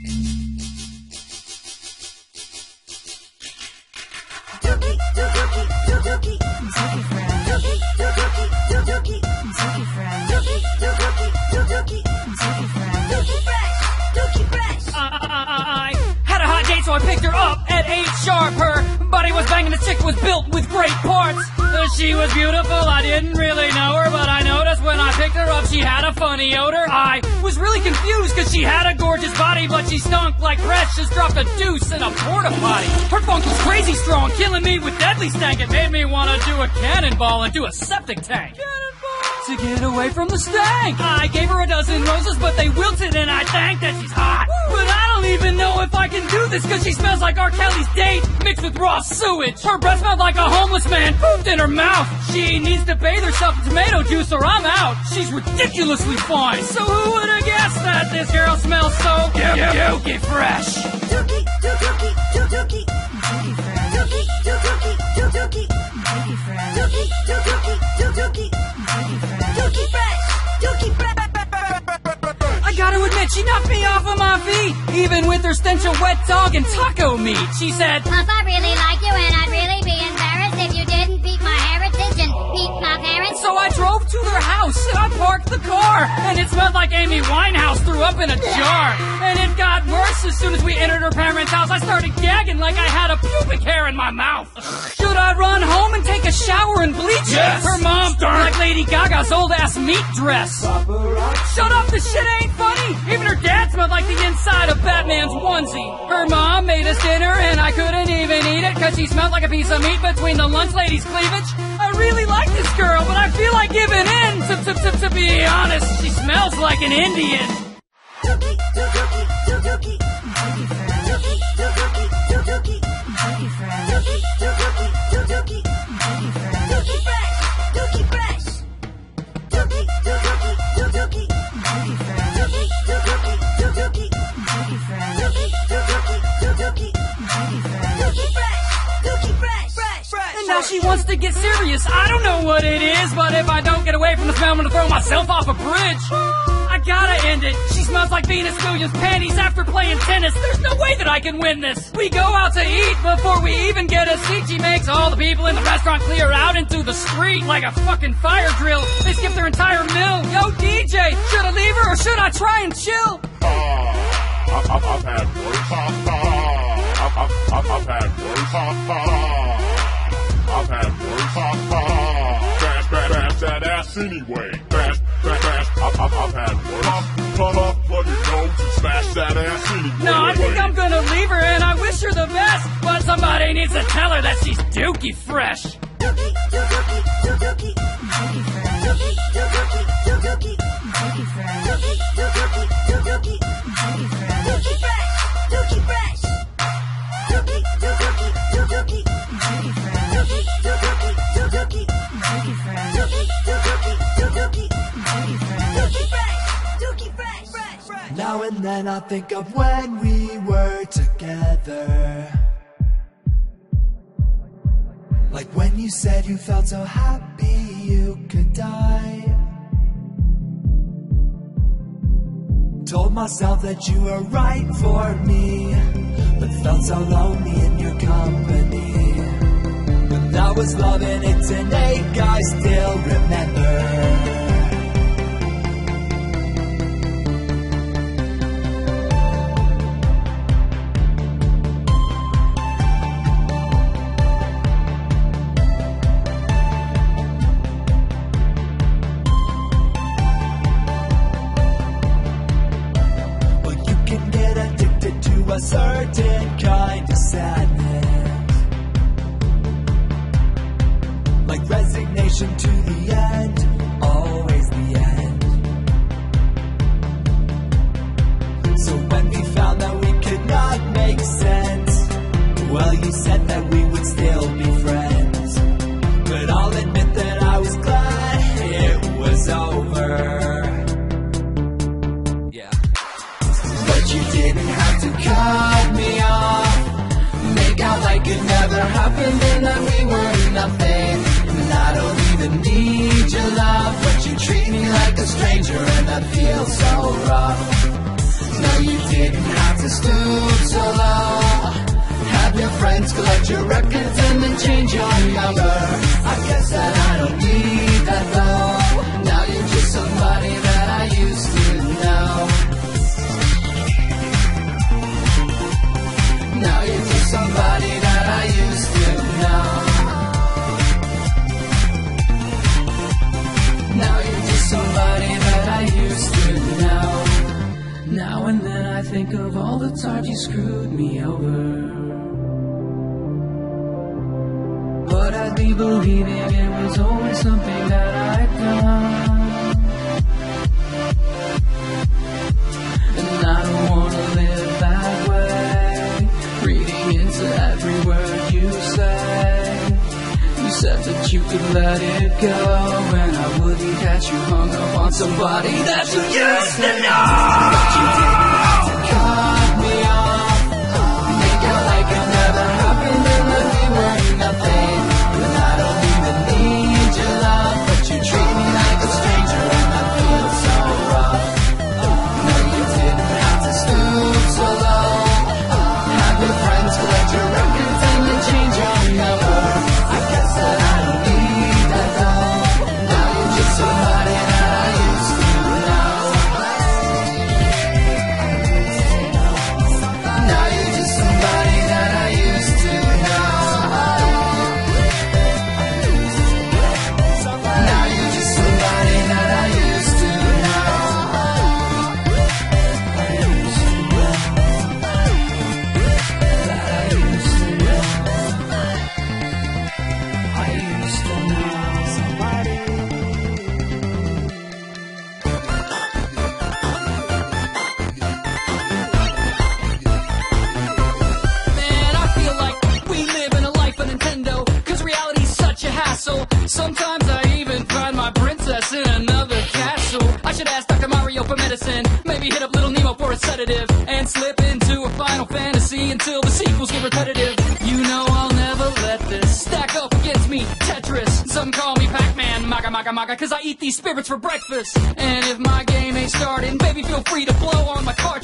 I had a hot date, so I picked her up at 8 sharp. Her body was banging, the chick was built with great parts. She was beautiful, I didn't really know her, but I noticed when I picked her up she had a funny odor. I was really confused cause she had a gorgeous body, but she stunk like fresh just dropped a deuce in a porta potty. Her funk was crazy strong, killing me with deadly stank. It made me wanna do a cannonball into a septic tank. To get away from the stank, I gave her a dozen roses, but they wilted, and I thank that she's hot. But I don't even know if I can do this, cause she smells like R. Kelly's date mixed with raw sewage. Her breath smelled like a homeless man pooped in her mouth. She needs to bathe herself in tomato juice or I'm out. She's ridiculously fine. So who would have guessed that this girl smells so dookie fresh? Dookie fresh. Dookie fresh. Dookie fresh. I gotta admit, she knocked me off of my feet, even with her stench of wet dog and taco meat. She said, Puff, I really like you and I'd really be embarrassed if you didn't pique my heritage and meet my parents. So I drove to their house and I parked the car, and it smelled like Amy Winehouse threw up in a jar. And it got worse as soon as we entered her parents' house. I started gagging like I had a pubic hair in my mouth. Should I run home and take a shower and bleach? Yes. Her mom like Lady Gaga's old-ass meat dress. Shut up, this shit ain't funny. Even her dad smelled like the inside of Batman's onesie. Her mom made us dinner and I couldn't even eat it cause she smelled like a piece of meat between the lunch lady's cleavage. I really like this girl, but I feel like giving in. To be honest, she smells like an Indian. Dookie And now she wants to get serious. I don't know what it is, but if I don't get away from the smell, I'm gonna throw myself off a bridge. I gotta end it. She smells like Venus Williams' panties after playing tennis. There's no way that I can win this. We go out to eat before we even get a seat. She makes all the people in the restaurant clear out into the street like a fucking fire drill. They skip their entire meal. Yo, DJ, should I leave her or should I try and chill? I've had worse. I've had worse. I've had worse. Bash that ass anyway. Bash. I've had worse. Cut off bloody nose and smash that ass anyway. No, I think I'm gonna leave her and I wish her the best, but somebody needs to tell her that she's dookie fresh. Dookie fresh. Dookie fresh. Now and then I think of when we were together, like when you said you felt so happy you could die. Told myself that you were right for me, but felt so lonely in your company. When I was loving it tonight, I still remember. A certain kind of sadness, like resignation to the end, always the end. So when we found that we could not make sense, well, you said that we would still be friends. But I'll admit that I was glad it was over. You didn't have to cut me off, make out like it never happened and that we were nothing. And I don't even need your love, but you treat me like a stranger and that feels so rough. No, you didn't have to stoop so low. Have your friends collect your records and then change your number. I guess that I don't need that though. Now you're just somebody that I used to know. Now you're just somebody that I used to know. Now you're just somebody that I used to know. Now and then I think of all the times you screwed me over, but I'd be believing it was always something that I'd done. And I don't wanna live that way, reading into every word you say. You said that you could let it go, and I wouldn't catch you hung up on somebody that you used to know. But you didn't have to cut me off, make out like it never happened and that we were nothing. When I don't even need your love, but you treat me like a stranger and I feel so rough. No, you didn't have to stoop so low. Have your friends collect your records and then change your number. I guess that I don't need that though. Now you're just somebody that I used to know. Now you're just somebody that I used to know. Now you're just somebody that I used to know. That I used to know. I used to know somebody. Man, I feel like we live in a life of Nintendo, cause reality's such a hassle. Sometimes I even find my princess in another castle. I should ask Dr. Mario for medicine, maybe hit up Little Nemo for a sedative, and slip into a Final Fantasy until the sequels get repetitive. You know I'll never let this stack up against me, Tetris. Some call me Pac-Man, maga maga maga, cause I eat these spirits for breakfast. And if my game ain't starting, baby feel free to blow on my cartridge.